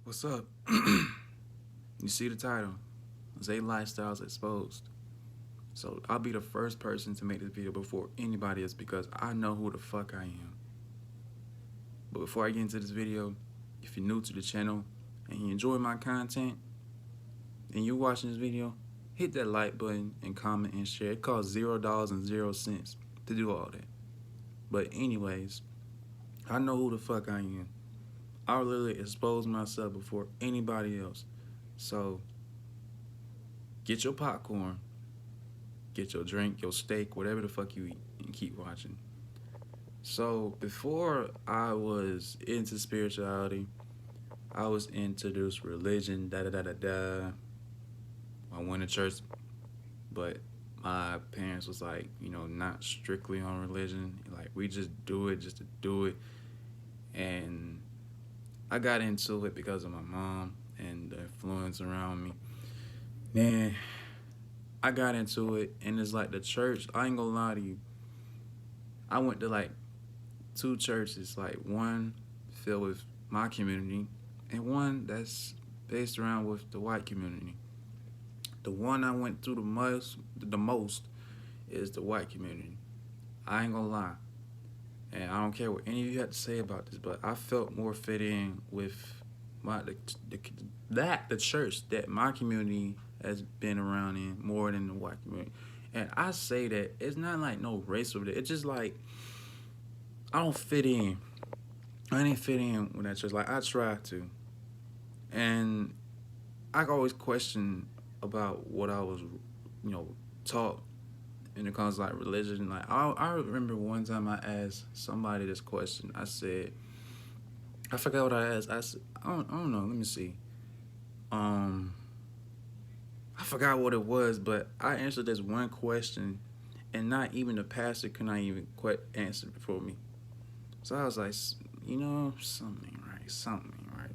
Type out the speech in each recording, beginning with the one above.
What's up? You see the title, Zay Lifestyles Exposed. So I'll be the first person to make this video before anybody else because I know who the fuck I am. But before I get into this video, if you're new to the channel and you enjoy my content and you're watching this video, hit that like button and comment and share. It costs $0.00 to do all that. But anyways, I know who the fuck I am. I literally expose myself before anybody else. So get your popcorn, get your drink, your steak, whatever the fuck you eat, and keep watching. So before I was into spirituality, I was into this religion, da da da da da. I went to church, but my parents was like, not strictly on religion. Like we just do it just to do it. And I got into it because of my mom and the influence around me. Man, I got into it, and it's like the church. I ain't gonna lie to you. I went to like two churches, like one filled with my community, and one that's based around with the white community. The one I went through the most is the white community. I ain't gonna lie, and I don't care what any of you have to say about this, but I felt more fit in with the church that my community has been around in more than the white community. And I say that it's not like no race over there. It's just like I don't fit in. I didn't fit in with that church. Like I tried to, and I always question about what I was, taught when it comes to like religion. Like I remember one time I asked somebody this question. I said, I forgot what I asked. I said, I don't know. Let me see. I forgot what it was, but I answered this one question, and not even the pastor could not even answer it for me. So I was like, something ain't right, something ain't right.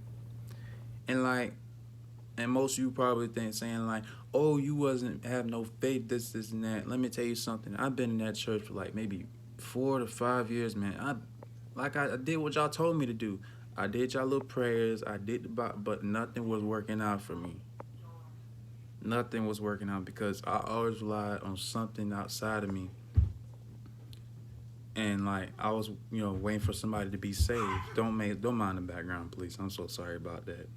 And like, and most of you probably saying like, oh, you wasn't have no faith, this, and that. Let me tell you something. I've been in that church for like maybe 4 to 5 years, man. I did what y'all told me to do. I did y'all little prayers. I did but nothing was working out for me. Nothing was working out because I always relied on something outside of me. And like I was, waiting for somebody to be saved. Don't mind the background, please. I'm so sorry about that.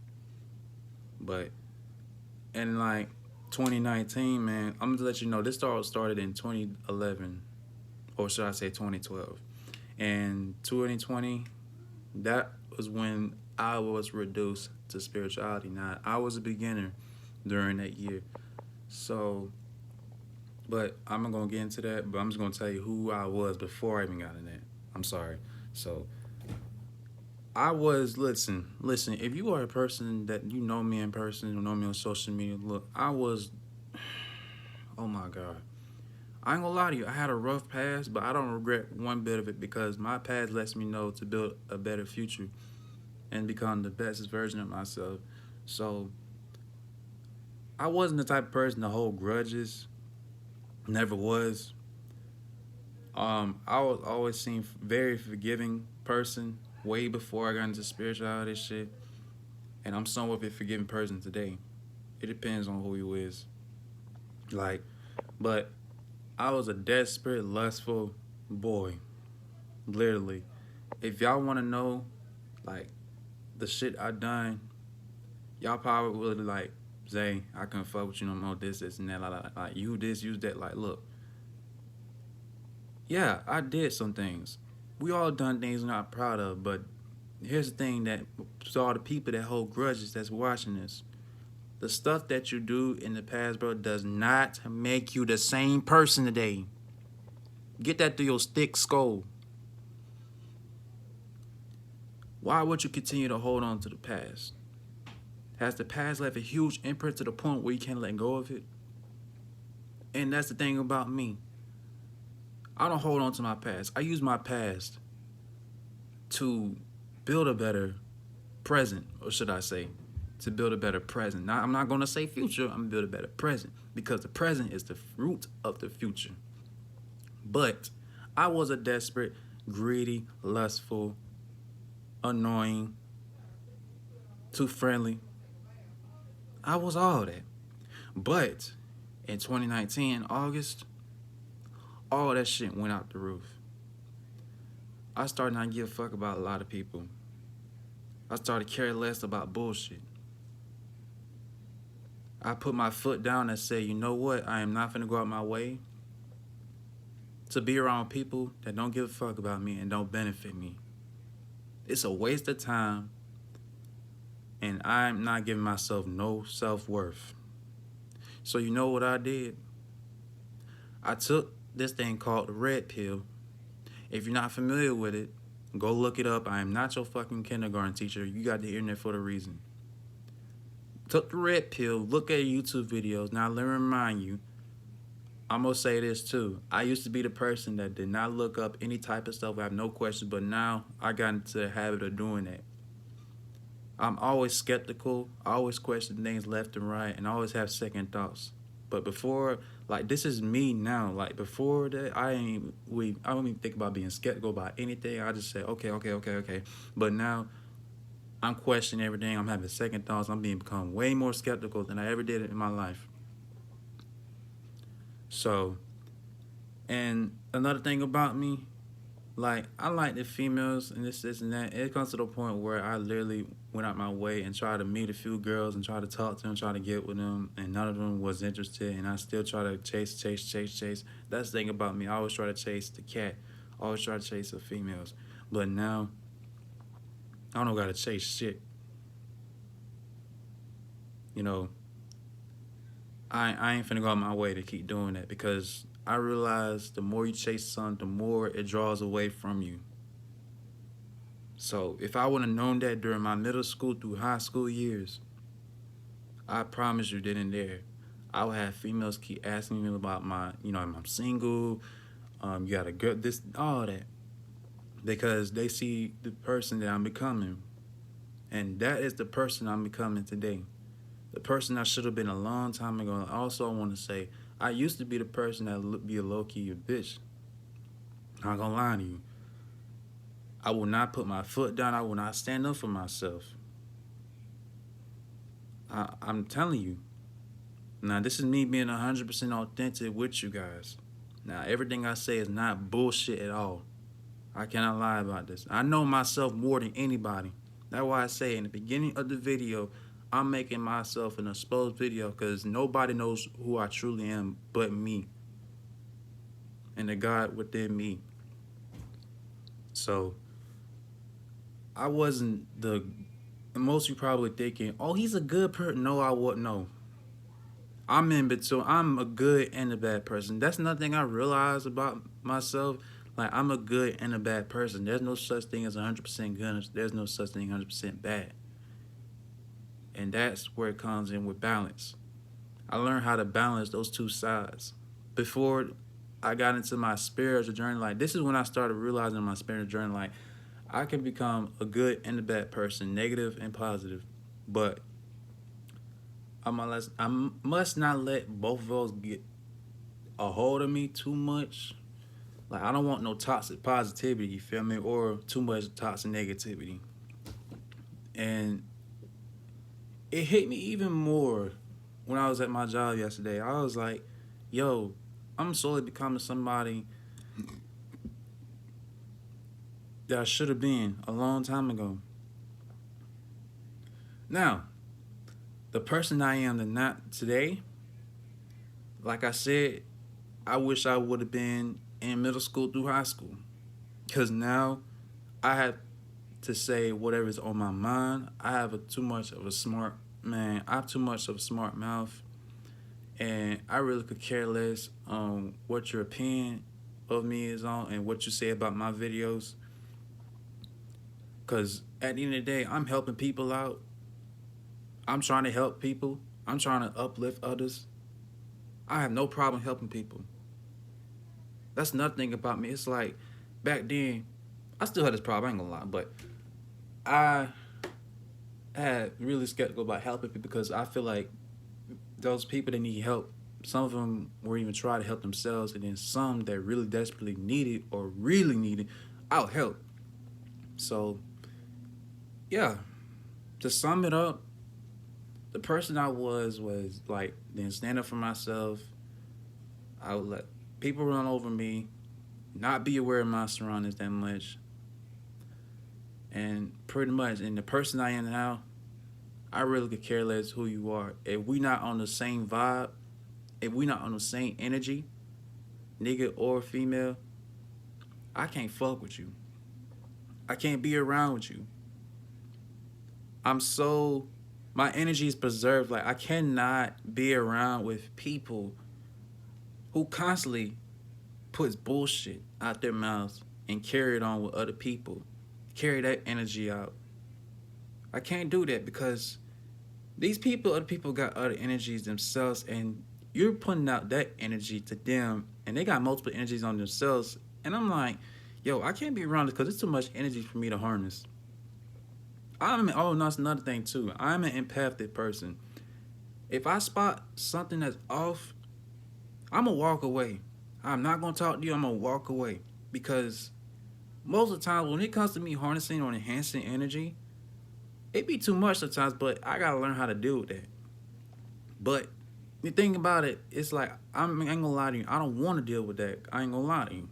But in like 2019, man, I'm gonna let you know this started in 2011, or should I say 2012. And 2020, that was when I was reduced to spirituality. Now I was a beginner during that year, so. But I'm not gonna get into that. But I'm just gonna tell you who I was before I even got in that. I'm sorry. So I was listen. If you are a person that you know me in person, or know me on social media, look, I was. Oh my God, I ain't gonna lie to you. I had a rough past, but I don't regret one bit of it because my past lets me know to build a better future and become the best version of myself. So I wasn't the type of person to hold grudges. Never was. I was always seen very forgiving person way before I got into spirituality shit, and I'm somewhat of a forgiving person today. It depends on who you is. Like, but I was a desperate, lustful boy, literally. If y'all want to know, like, the shit I done, y'all probably would like, Zay, I couldn't fuck with you no more. This, and that, like you this, use that. Like, look, yeah, I did some things. We all done things we're not proud of, but here's the thing that to all the people that hold grudges that's watching this. The stuff that you do in the past, bro, does not make you the same person today. Get that through your thick skull. Why would you continue to hold on to the past? Has the past left a huge imprint to the point where you can't let go of it? And that's the thing about me. I don't hold on to my past. I use my past to build a better present, or should I say, to build a better present. Now, I'm not going to say future, I'm going to build a better present because the present is the fruit of the future. But I was a desperate, greedy, lustful, annoying, too friendly. I was all that. But in 2019, August, all that shit went out the roof. I started not to give a fuck about a lot of people. I started to care less about bullshit. I put my foot down and said, you know what? I am not finna go out my way to be around people that don't give a fuck about me and don't benefit me. It's a waste of time, and I'm not giving myself no self-worth. So you know what I did? I took this thing called the red pill. If you're not familiar with it, go look it up. I am not your fucking kindergarten teacher. You got the internet for a reason. Took the red pill, look at YouTube videos. Now let me remind you, I'm gonna say this too. I used to be the person that did not look up any type of stuff. I have no questions, but now I got into the habit of doing that. I'm always skeptical. I always question things left and right, and I always have second thoughts. But before, like this is me now. Like before that, I don't even think about being skeptical about anything. I just say okay. But now I'm questioning everything. I'm having second thoughts. I'm being become way more skeptical than I ever did in my life. So, and another thing about me, like I like the females and this and that. It comes to the point where I literally went out my way and tried to meet a few girls and try to talk to them, try to get with them, and none of them was interested. And I still try to chase. That's the thing about me. I always try to chase the cat. I always try to chase the females. But now I don't gotta chase shit. You know, I ain't finna go out my way to keep doing that because I realize the more you chase something, the more it draws away from you. So if I would have known that during my middle school through high school years, I promise you then and there, I would have females keep asking me about my, I'm single, you got a girl, this, all that. Because they see the person that I'm becoming. And that is the person I'm becoming today. The person I should have been a long time ago. Also, I want to say, I used to be the person that would be a low-key bitch. Not gonna lie to you. I will not put my foot down. I will not stand up for myself. I'm telling you. Now, this is me being 100% authentic with you guys. Now, everything I say is not bullshit at all. I cannot lie about this. I know myself more than anybody. That's why I say in the beginning of the video, I'm making myself an exposed video because nobody knows who I truly am but me and the God within me. So I wasn't most of you probably thinking, oh, he's a good person. No, I wouldn't know. I'm in between. I'm a good and a bad person. That's nothing I realized about myself. Like, I'm a good and a bad person. There's no such thing as 100% good. There's no such thing 100% bad. And that's where it comes in with balance. I learned how to balance those two sides. Before I got into my spiritual journey, like, this is when I started realizing in my spiritual journey, like, I can become a good and a bad person, negative and positive. But I must not let both of those get a hold of me too much. Like, I don't want no toxic positivity, you feel me? Or too much toxic negativity. And it hit me even more when I was at my job yesterday. I was like, yo, I'm slowly becoming somebody that I should have been a long time ago. Now, the person I am not today, like I said, I wish I would have been in middle school through high school. Because now I have to say whatever's on my mind. I have too much of a smart mouth. And I really could care less on what your opinion of me is on and what you say about my videos. Because at the end of the day, I'm helping people out. I'm trying to help people. I'm trying to uplift others. I have no problem helping people. That's nothing about me. It's like back then, I still had this problem, I ain't gonna lie, but I had really skeptical about helping people because I feel like those people that need help, some of them were even trying to help themselves, and then some that really desperately needed or really needed, I'll help. So, yeah, To sum it up, the person I was like, then stand up for myself. I would let people run over me, not be aware of my surroundings that much, and pretty much, and the person I am now, I really could care less who you are. If we not on the same vibe, if we not on the same energy, nigga or female, I can't fuck with you. I can't be around with you. I'm so my energy is preserved. Like I cannot be around with people who constantly puts bullshit out their mouths and carry it on with other people. Carry that energy out. I can't do that because these people, other people got other energies themselves, and you're putting out that energy to them, and they got multiple energies on themselves. And I'm like, yo, I can't be around this because it's too much energy for me to harness. Oh, no, that's another thing too. I'm an empathic person. If I spot something that's off, I'm gonna walk away. I'm not gonna talk to you. I'm gonna walk away because most of the time when it comes to me harnessing or enhancing energy, it be too much sometimes. But I gotta learn how to deal with that. But the thing about it, it's like I ain't gonna lie to you. I don't want to deal with that. I ain't gonna lie to you.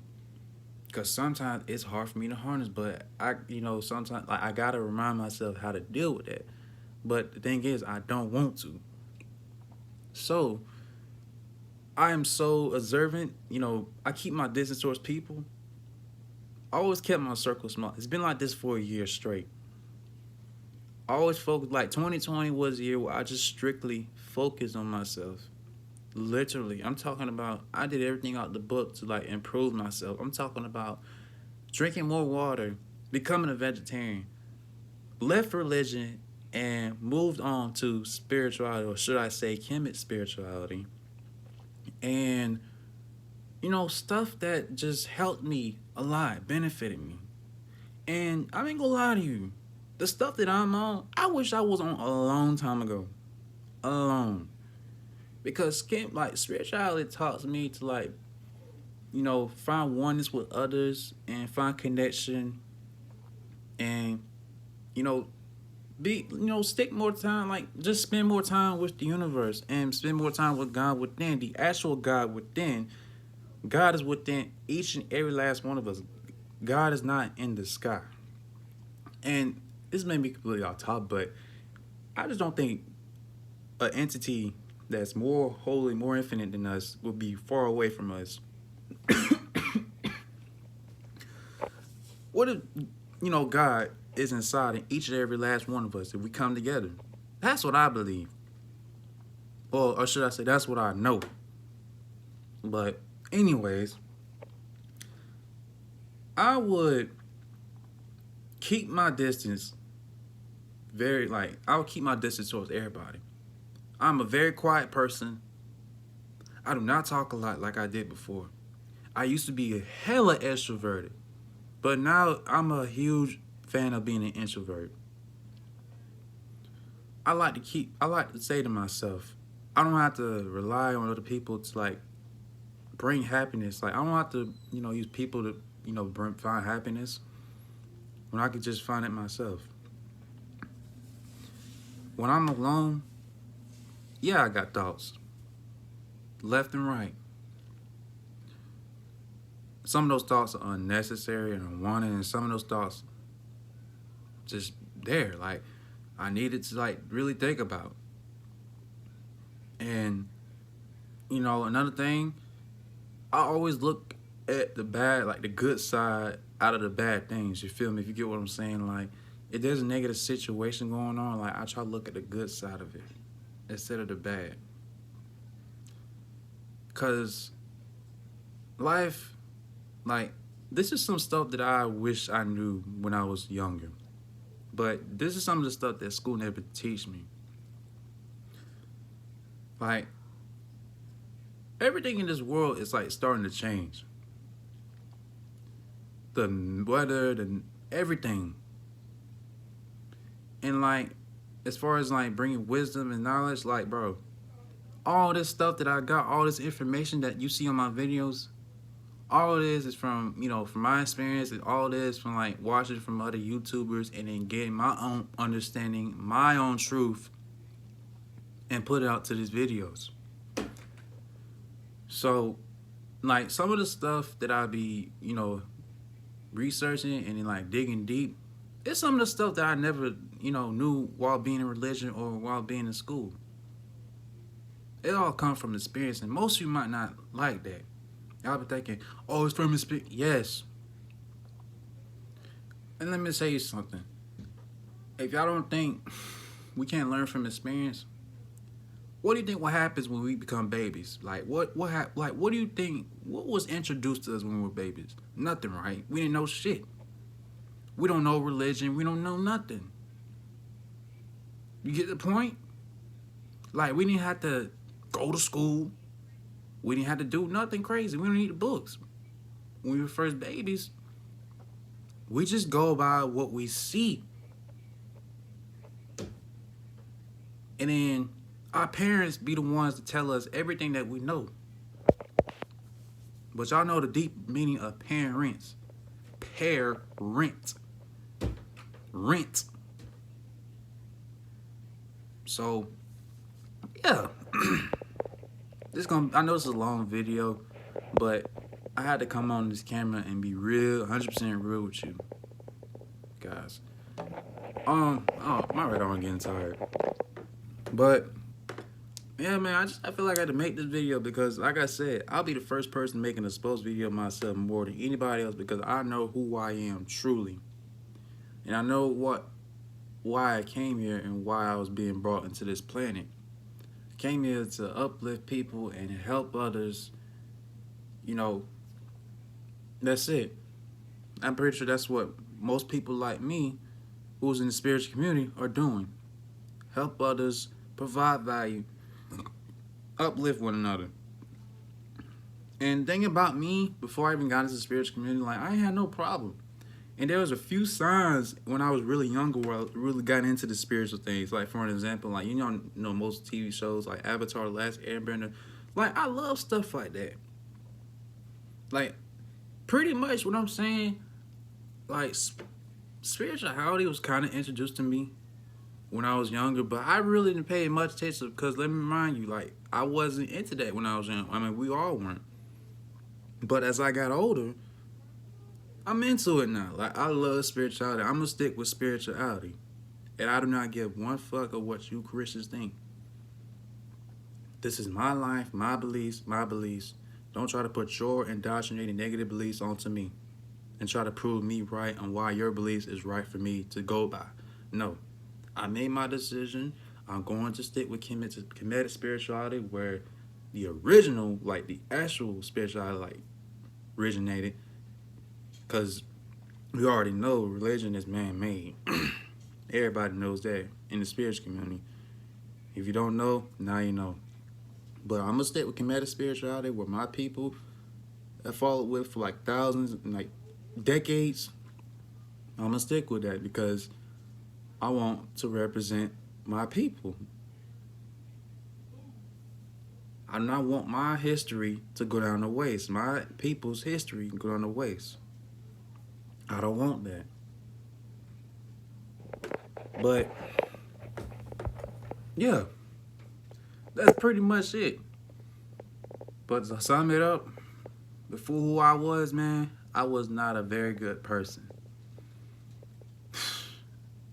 Cause sometimes it's hard for me to harness, but sometimes like I gotta remind myself how to deal with that. But the thing is, I don't want to. So I am so observant. I keep my distance towards people. I always kept my circle small. It's been like this for a year straight. I always focused. Like 2020 was a year where I just strictly focused on myself. Literally, I'm talking about I did everything out the book to like improve myself. I'm talking about drinking more water, becoming a vegetarian, left religion, and moved on to spirituality, or should I say, Kemet spirituality. And stuff that just helped me a lot, benefited me. And I ain't gonna lie to you, the stuff that I'm on, I wish I was on a long time ago, alone. Because like spirituality taught me to like, find oneness with others and find connection, and you know, stick more time, like just spend more time with the universe and spend more time with God within, the actual God within. God is within each and every last one of us. God is not in the sky. And this may be completely off top, but I just don't think an entity that's more holy, more infinite than us will be far away from us. What if, God is inside in each and every last one of us if we come together? That's what I believe. Or should I say, that's what I know. But, anyways, I would keep my distance I would keep my distance towards everybody. I'm a very quiet person. I do not talk a lot like I did before. I used to be hella extroverted, but now I'm a huge fan of being an introvert. I like to say to myself, I don't have to rely on other people to like bring happiness. Like I don't have to, use people to, find happiness when I could just find it myself. When I'm alone, yeah, I got thoughts, left and right. Some of those thoughts are unnecessary and unwanted, and some of those thoughts just there, like I needed to like really think about. And another thing, I always look at the bad, like the good side out of the bad things. You feel me? If you get what I'm saying, like if there's a negative situation going on, like I try to look at the good side of it instead of the bad. Cause life, like this is some stuff that I wish I knew when I was younger. But this is some of the stuff that school never teach me. Like everything in this world is like starting to change. The weather, everything. And like, as far as like bringing wisdom and knowledge, like bro, all this stuff that I got, all this information that you see on my videos, All of this is from, from my experience, and all this from like watching from other YouTubers and then getting my own understanding, my own truth, and put it out to these videos. So, like some of the stuff that I be, researching and then like digging deep, it's some of the stuff that I never, knew while being in religion or while being in school. It all comes from experience, and most of you might not like that. Y'all be thinking, oh, it's from experience. Yes. And let me tell you something. If y'all don't think we can't learn from experience, what do you think what happens when we become babies? Like what do you think, what was introduced to us when we were babies? Nothing, right? We didn't know shit. We don't know religion. We don't know nothing. You get the point? Like we didn't have to go to school. We didn't have to do nothing crazy. We don't need the books. When we were first babies, we just go by what we see. And then our parents be the ones to tell us everything that we know. But y'all know the deep meaning of parents. Parent. Rent. So, yeah. I know this is a long video, but I had to come on this camera and be real, 100% real with you guys. Oh, my radar getting tired. But yeah, man, I feel like I had to make this video because, like I said, I'll be the first person making a supposed video myself more than anybody else because I know who I am truly, and I know why I came here and why I was being brought into this planet. I came here to uplift people and help others. That's it. I'm pretty sure that's what most people like me, who's in the spiritual community, are doing. Help others, provide value, uplift one another. And thing about me, before I even got into the spiritual community, like I had no problem. And there was a few signs when I was really younger where I really got into the spiritual things. Like for an example, like most TV shows like Avatar, The Last Airbender. Like I love stuff like that. Like pretty much what I'm saying, like spirituality was kind of introduced to me when I was younger, but I really didn't pay much attention because let me remind you, like I wasn't into that when I was young. I mean, we all weren't. But as I got older, I'm into it now. Like I love spirituality. I'm gonna stick with spirituality, and I do not give one fuck of what you Christians think. This is my life, my beliefs, my beliefs. Don't try to put your indoctrinated negative beliefs onto me and try to prove me right on why your beliefs is right for me to go by. No, I made my decision. I'm going to stick with committed spirituality where the original, like the actual spirituality, like originated. Because we already know religion is man-made. Everybody knows that in the spiritual community. If you don't know, now you know. But I'm going to stick with committed spirituality where my people have followed with for like thousands, like decades. I'm going to stick with that because I want to represent my people. I do not want my history to go down the waste. My people's history to go down the waste. I don't want that. But, yeah, that's pretty much it. But to sum it up, before who I was, man, I was not a very good person.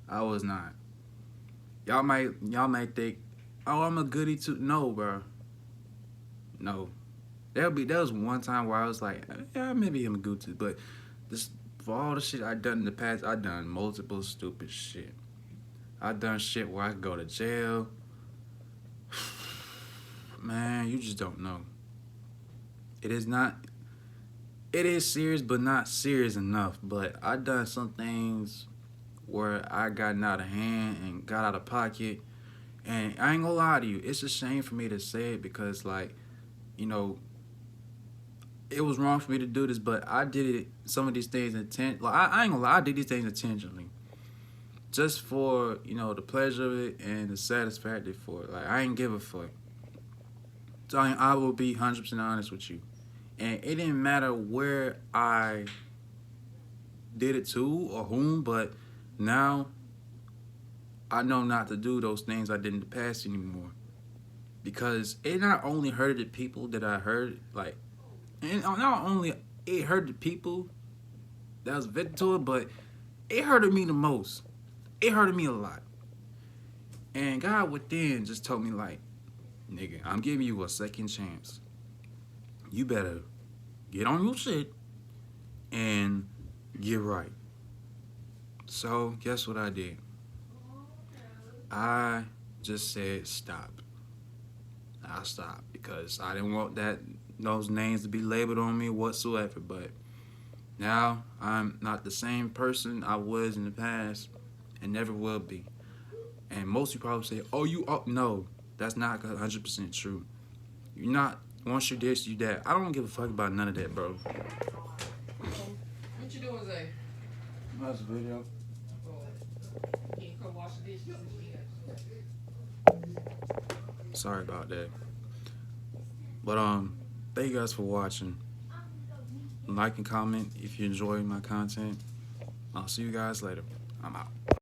I was not. Y'all might think, oh, I'm a goody too. No, bro. No. There was one time where I was like, yeah, maybe I'm a goody too, but this. For all the shit I done in the past, I done multiple stupid shit. I done shit where I could go to jail. Man, you just don't know. It is serious, but not serious enough. But I done some things where I gotten out of hand and got out of pocket. And I ain't gonna lie to you, it's a shame for me to say it because, like, it was wrong for me to do this, but I did it. Some of these things like I ain't gonna lie, I did these things intentionally, just for the pleasure of it and the satisfaction for it. Like I ain't give a fuck. So I will be 100% honest with you. And it didn't matter where I did it to or whom, but now I know not to do those things I did in the past anymore. Because it not only hurted the people that I hurt, like, and not only it hurt the people that was victim to it, but it hurted me the most. It hurted me a lot. And God within just told me, like, nigga, I'm giving you a second chance. You better get on your shit and get right. So, guess what I did? I just said stop. I stopped because I didn't want those names to be labeled on me whatsoever. But now I'm not the same person I was in the past and never will be. And most people probably say, "Oh, you up?" No, that's not 100% true. You're not. Once you're this, you that. I don't give a fuck about none of that, bro. What you doing, Zay? That's a video. Can you come wash the dishes? Sorry about that. But thank you guys for watching. Like and comment if you enjoy my content. I'll see you guys later. I'm out.